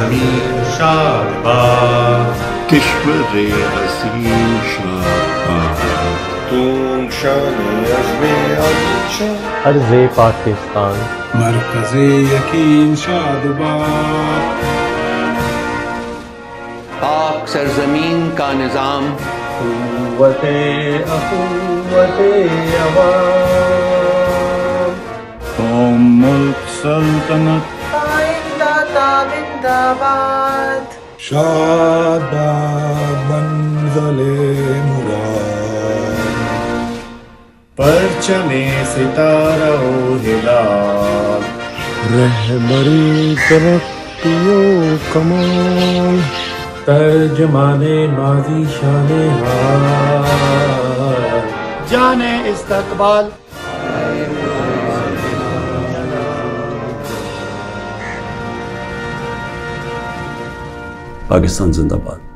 سرزمین شادباد، کشور حسین شادباد، تم شان عزم علیشان، عرض پاکستان، مرکز یقین شادباد، پاک سرزمین کا نظام، قوت اخوت عوام، قوم ملک سلطنت، آئندہ تابندہ باد، شادباد منزل مراد، پرچم ستارہ و ہلال، رہبری ترقی و کمال، ترجمان ماضی شان حال، جان استقبال۔ پاکستان زندہ باد۔